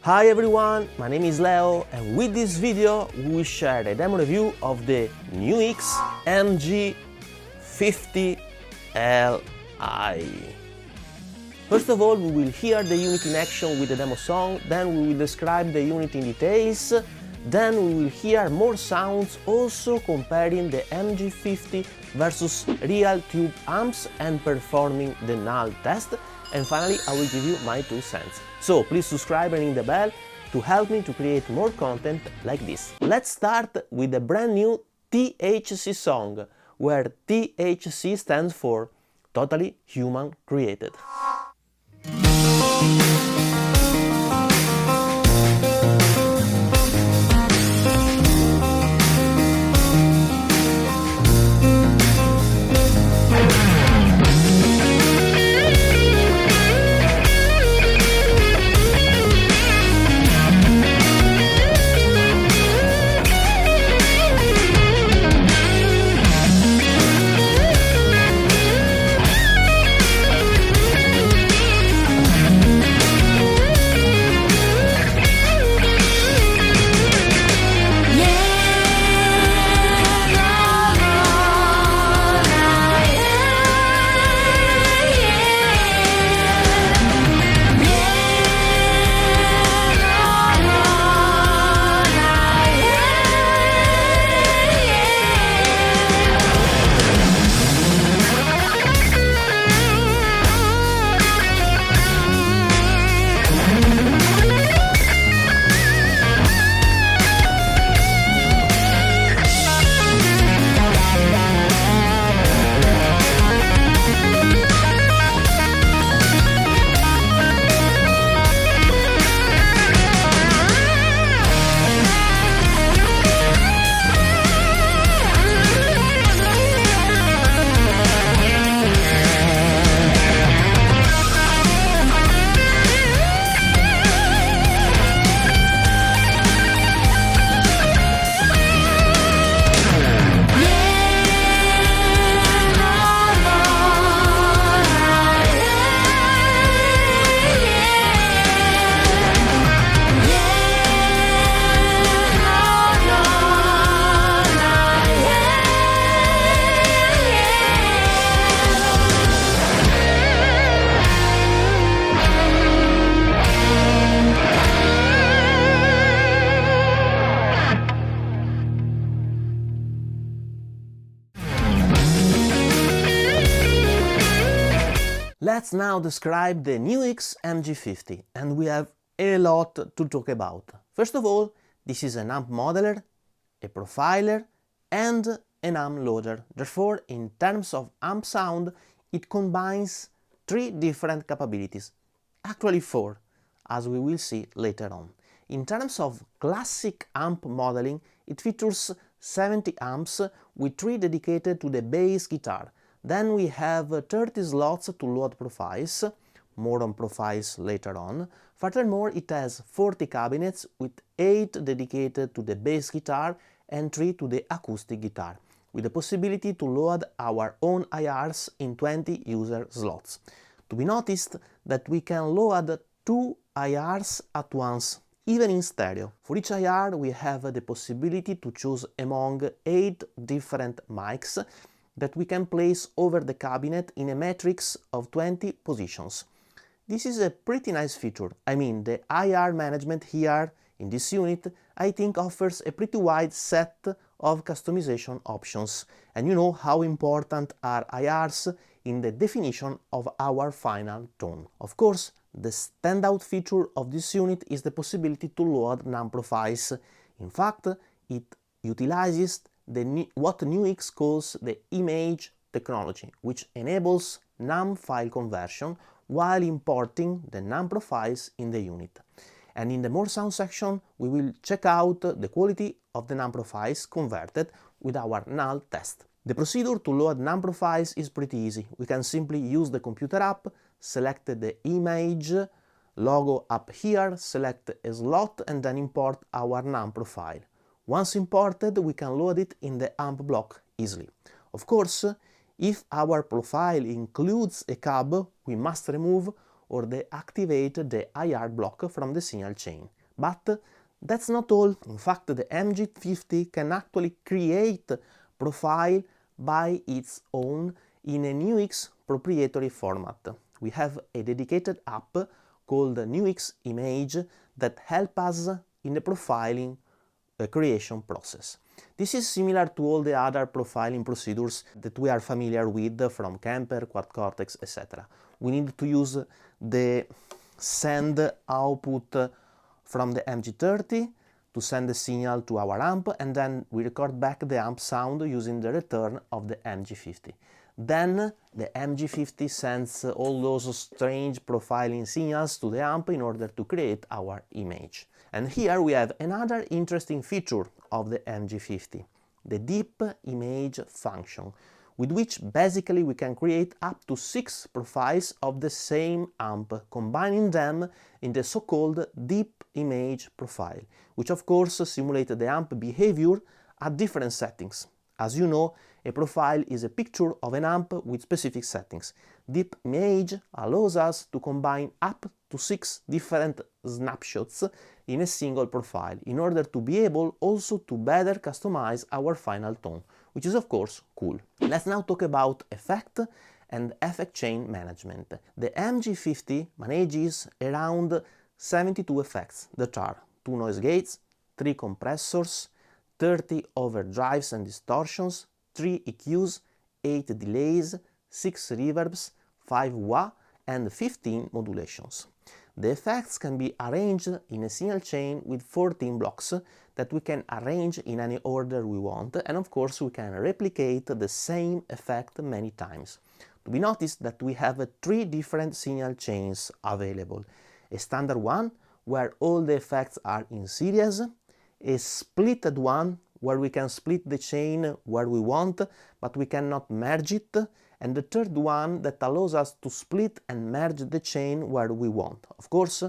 Hi everyone, my name is Leo and with this video we will share a demo review of the NUX MG 50 Li. First of all, we will hear the unit in action with the demo song, then we will describe the unit in details, then we will hear more sounds also comparing the MG50 versus real tube amps and performing the NULL test, and finally I will give you my 2 cents. So please subscribe and ring the bell to help me to create more content like this. Let's start with the brand new THC song, where THC stands for Totally Human Created. Let's now describe the NUX MG50, and we have a lot to talk about. First of all, this is an amp modeler, a profiler and an amp loader. Therefore, in terms of amp sound, it combines 3 different capabilities. Actually 4, as we will see later on. In terms of classic amp modeling, it features 70 amps with 3 dedicated to the bass guitar. Then we have 30 slots to load profiles, more on profiles later on. Furthermore, it has 40 cabinets with 8 dedicated to the bass guitar and 3 to the acoustic guitar, with the possibility to load our own IRs in 20 user slots. To be noticed that we can load 2 IRs at once, even in stereo. For each IR we have the possibility to choose among 8 different mics that we can place over the cabinet in a matrix of 20 positions. This is a pretty nice feature. I mean, the IR management here in this unit I think offers a pretty wide set of customization options, and you know how important are IRs in the definition of our final tone. Of course, the standout feature of this unit is the possibility to load NUM profiles. In fact, it utilizes what NUX calls the image technology, which enables NUM file conversion while importing the NUM profiles in the unit. And in the more sound section, we will check out the quality of the NUM profiles converted with our NULL test. The procedure to load NUM profiles is pretty easy. We can simply use the computer app, select the image logo up here, select a slot and then import our NUM profile. Once imported, we can load it in the amp block easily. Of course, if our profile includes a cab, we must remove or deactivate the IR block from the signal chain. But that's not all. In fact, the MG50 can actually create profile by its own in a NUX proprietary format. We have a dedicated app called NUX Image that helps us in the profiling creation process. This is similar to all the other profiling procedures that we are familiar with from Kemper, Quad Cortex, etc. We need to use the send output from the MG30 to send the signal to our amp, and then we record back the amp sound using the return of the MG50. Then the MG50 sends all those strange profiling signals to the amp in order to create our image. And here we have another interesting feature of the MG50, the deep image function, with which basically we can create up to 6 profiles of the same amp, combining them in the so-called deep image profile, which of course simulates the amp behavior at different settings. As you know, a profile is a picture of an amp with specific settings. Deep image allows us to combine up to 6 different snapshots in a single profile, in order to be able also to better customize our final tone, which is of course cool. Let's now talk about effect and effect chain management. The MG50 manages around 72 effects that are 2 noise gates, 3 compressors, 30 overdrives and distortions, 3 EQs, 8 delays, 6 reverbs, 5 wah, and 15 modulations. The effects can be arranged in a single chain with 14 blocks that we can arrange in any order we want, and of course we can replicate the same effect many times. To be noticed that we have 3 different signal chains available. A standard one, where all the effects are in series, a splitted one, where we can split the chain where we want, but we cannot merge it, and the third one that allows us to split and merge the chain where we want. Of course,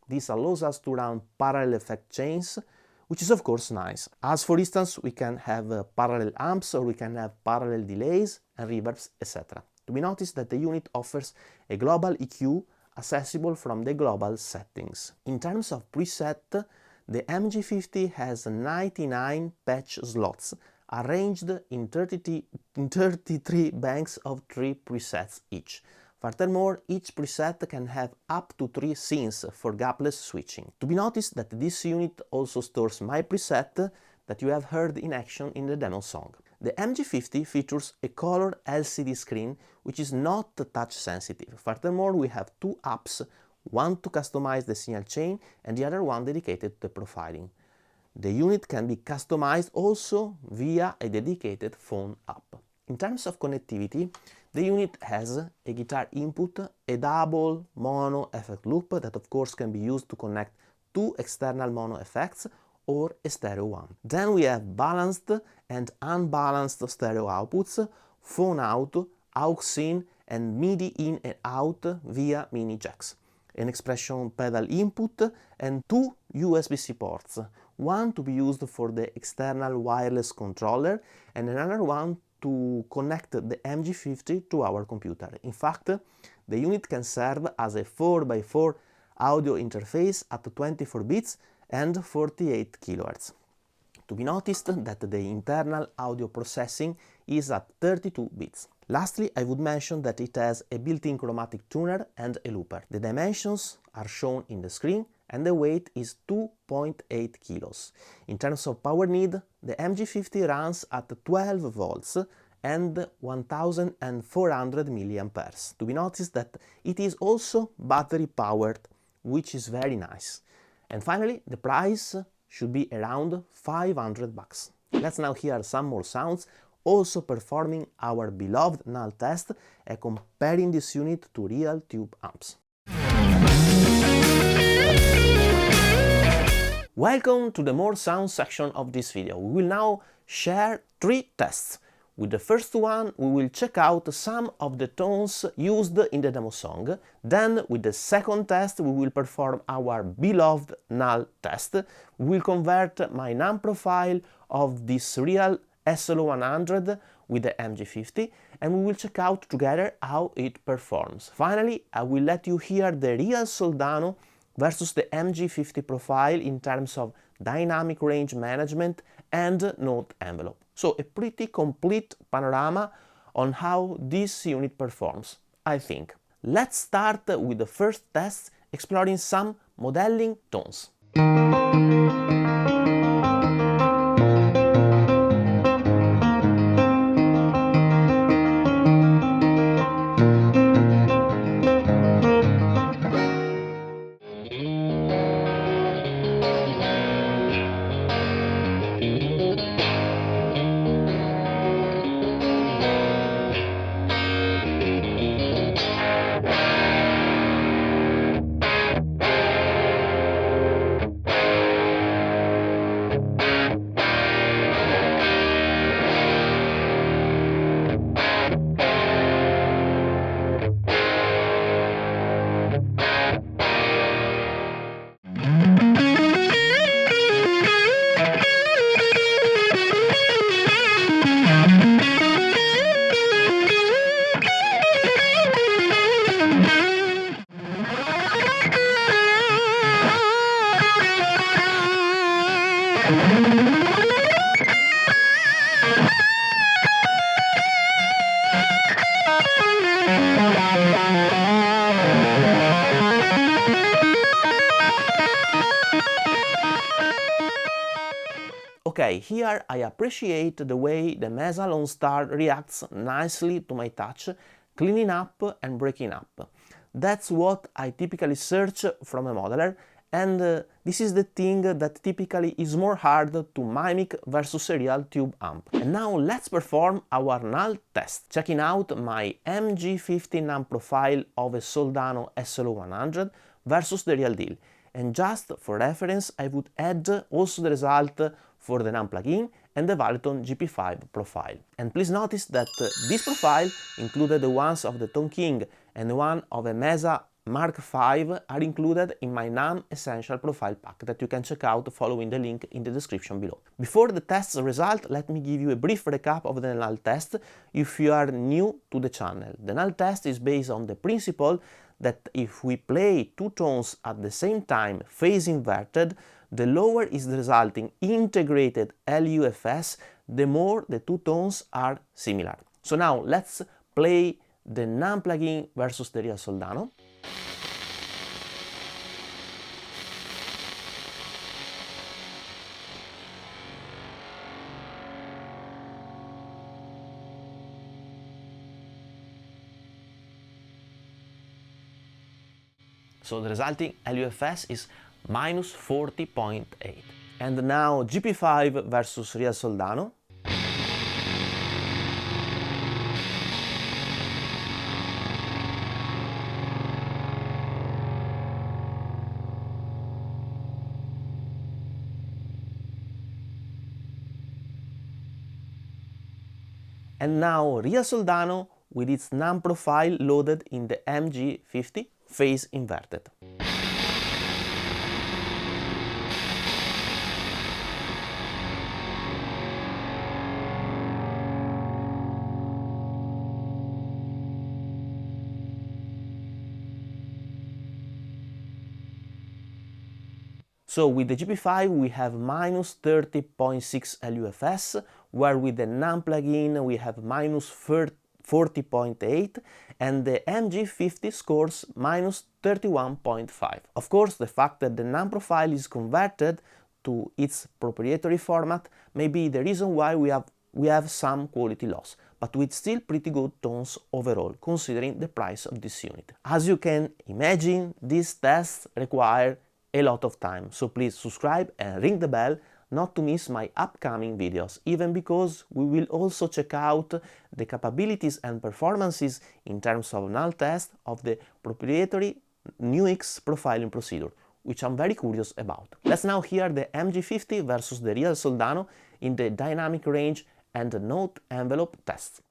this allows us to run parallel effect chains, which is of course nice. As for instance, we can have parallel amps, or we can have parallel delays and reverbs, etc. To be noticed that the unit offers a global EQ accessible from the global settings. In terms of preset, the MG50 has 99 patch slots arranged in 33 banks of 3 presets each. Furthermore, each preset can have up to 3 scenes for gapless switching. To be noticed that this unit also stores my preset that you have heard in action in the demo song. The MG50 features a color LCD screen which is not touch sensitive. Furthermore, we have 2 apps, one to customize the signal chain and the other one dedicated to profiling. The unit can be customized also via a dedicated phone app. In terms of connectivity, the unit has a guitar input, a double mono effect loop that of course can be used to connect 2 external mono effects or a stereo one. Then we have balanced and unbalanced stereo outputs, phone out, aux in and MIDI in and out via mini jacks, an expression pedal input and 2 USB-C ports, one to be used for the external wireless controller and another one to connect the MG50 to our computer. In fact, the unit can serve as a 4x4 audio interface at 24 bits and 48 kHz. To be noticed that the internal audio processing is at 32 bits. Lastly, I would mention that it has a built-in chromatic tuner and a looper. The dimensions are shown in the screen and the weight is 2.8 kilos. In terms of power need, the MG50 runs at 12 volts and 1400 mAh. To be noticed that it is also battery powered, which is very nice. And finally, the price should be around 500 bucks. Let's now hear some more sounds, also performing our beloved NULL test and comparing this unit to real tube amps. Welcome to the more sound section of this video. We will now share 3 tests. With the first one, we will check out some of the tones used in the demo song. Then, with the second test, we will perform our beloved NULL test. We will convert my NUM profile of this real SL100 with the MG50, and we will check out together how it performs. Finally, I will let you hear the real Soldano versus the MG50 profile in terms of dynamic range management and note envelope. So a pretty complete panorama on how this unit performs, I think. Let's start with the first test, exploring some modeling tones. Okay, here I appreciate the way the Mesa Lone Star reacts nicely to my touch, cleaning up and breaking up. That's what I typically search from a modeler, and this is the thing that typically is more hard to mimic versus a real tube amp. And now let's perform our NULL test, checking out my MG50 NAMP profile of a Soldano SLO100 versus the real deal. And just for reference, I would add also the result for the NAMP plugin and the Valiton GP5 profile. And please notice that this profile included the ones of the Tone King and the one of a Mesa Mark V are included in my NAMP Essential Profile Pack that you can check out following the link in the description below. Before the test's result, let me give you a brief recap of the NULL test if you are new to the channel. The NULL test is based on the principle that if we play two tones at the same time, phase inverted, the lower is the resulting integrated LUFS, the more the two tones are similar. So now let's play the NAMP plugin versus the real Soldano. So the resulting LUFS is minus 40.8. And now GP5 versus real Soldano. And now real Soldano with its NAMP profile loaded in the MG50, phase inverted. So with the GP5 we have minus 30.6 LUFS, where with the NAMP plugin we have minus 40.8, and the MG50 scores minus 31.5. Of course, the fact that the NAMP profile is converted to its proprietary format may be the reason why we have some quality loss, but with still pretty good tones overall, considering the price of this unit. As you can imagine, these tests require a lot of time, so please subscribe and ring the bell not to miss my upcoming videos, even because we will also check out the capabilities and performances in terms of NULL test of the proprietary NUX profiling procedure, which I'm very curious about. Let's now hear the MG50 versus the real Soldano in the dynamic range and the note envelope test.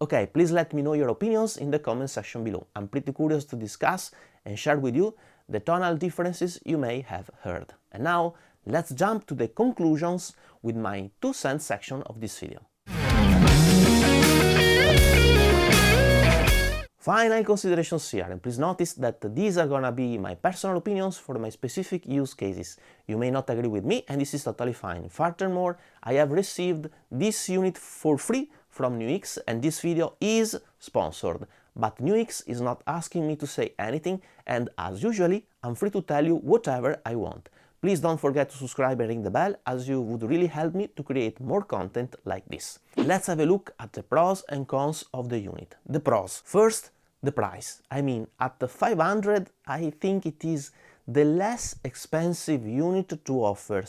Okay, please let me know your opinions in the comment section below. I'm pretty curious to discuss and share with you the tonal differences you may have heard. And now, let's jump to the conclusions with my 2 cents section of this video. Final considerations here, and please notice that these are gonna be my personal opinions for my specific use cases. You may not agree with me, and this is totally fine. Furthermore, I have received this unit for free from NUX, and this video is sponsored. But NUX is not asking me to say anything, and as usually, I'm free to tell you whatever I want. Please don't forget to subscribe and ring the bell, as you would really help me to create more content like this. Let's have a look at the pros and cons of the unit. The pros. First, the price. I mean, at the 500, I think it is the less expensive unit to offer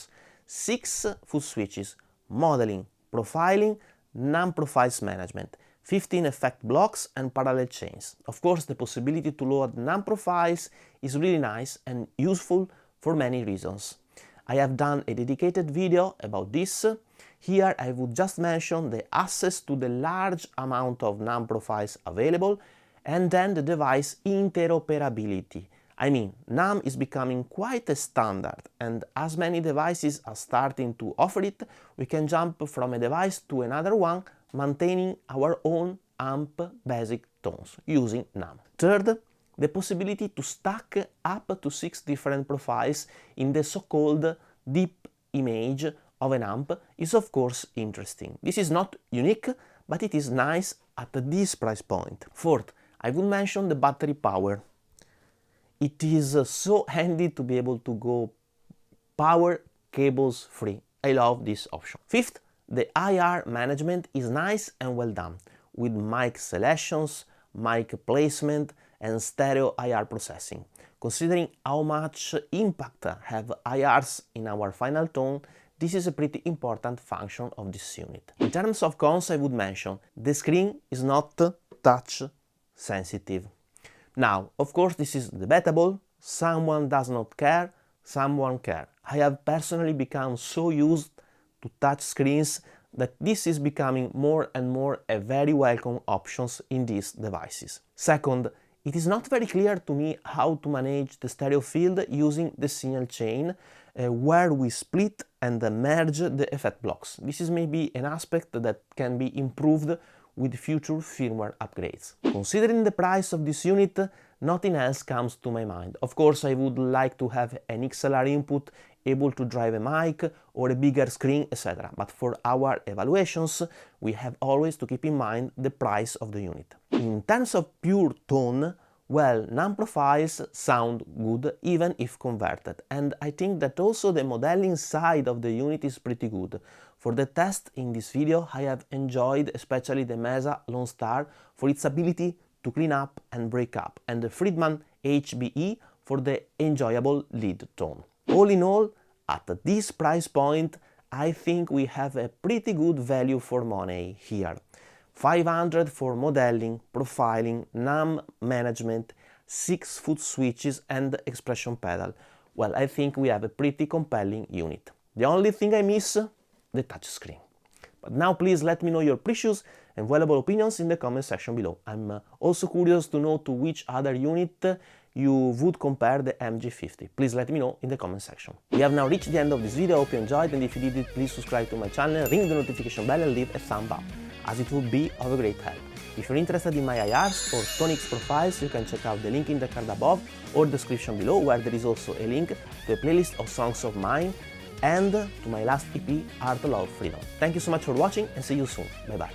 6 foot switches, modeling, profiling, non-profiles management, 15 effect blocks and parallel chains. Of course, the possibility to load non-profiles is really nice and useful for many reasons. I have done a dedicated video about this. Here I would just mention the access to the large amount of non-profiles available, and then the device interoperability. I mean, NUM is becoming quite a standard, and as many devices are starting to offer it, we can jump from a device to another one, maintaining our own amp basic tones using NUM. Third, the possibility to stack up to 6 different profiles in the so-called deep image of an amp is of course interesting. This is not unique, but it is nice at this price point. Fourth, I would mention the battery power. It is so handy to be able to go power cables free. I love this option. Fifth, the IR management is nice and well done, with mic selections, mic placement, and stereo IR processing. Considering how much impact have IRs in our final tone, this is a pretty important function of this unit. In terms of cons, I would mention the screen is not touch sensitive. Now, of course, this is debatable. Someone does not care, someone cares. I have personally become so used to touch screens that this is becoming more and more a very welcome option in these devices. Second, it is not very clear to me how to manage the stereo field using the signal chain, where we split and merge the effect blocks. This is maybe an aspect that can be improved with future firmware upgrades. Considering the price of this unit, nothing else comes to my mind. Of course, I would like to have an XLR input able to drive a mic or a bigger screen, etc. But for our evaluations, we have always to keep in mind the price of the unit. In terms of pure tone, well, non-profiles sound good even if converted, and I think that also the modeling side of the unit is pretty good. For the test in this video, I have enjoyed especially the Mesa Lone Star for its ability to clean up and break up, and the Friedman HBE for the enjoyable lead tone. All in all, at this price point, I think we have a pretty good value for money here. 500 for modeling, profiling, NUM management, 6 foot switches and expression pedal. Well, I think we have a pretty compelling unit. The only thing I miss, the touchscreen. But now please let me know your precious and valuable opinions in the comment section below. I'm also curious to know to which other unit you would compare the MG50. Please let me know in the comment section. We have now reached the end of this video. I hope you enjoyed, and if you did it, please subscribe to my channel, ring the notification bell and leave a thumb up, as it would be of a great help. If you're interested in my IRs or Tonics profiles, you can check out the link in the card above or description below, where there is also a link to a playlist of songs of mine and to my last EP, Art, Love, Freedom. Thank you so much for watching, and see you soon. Bye bye.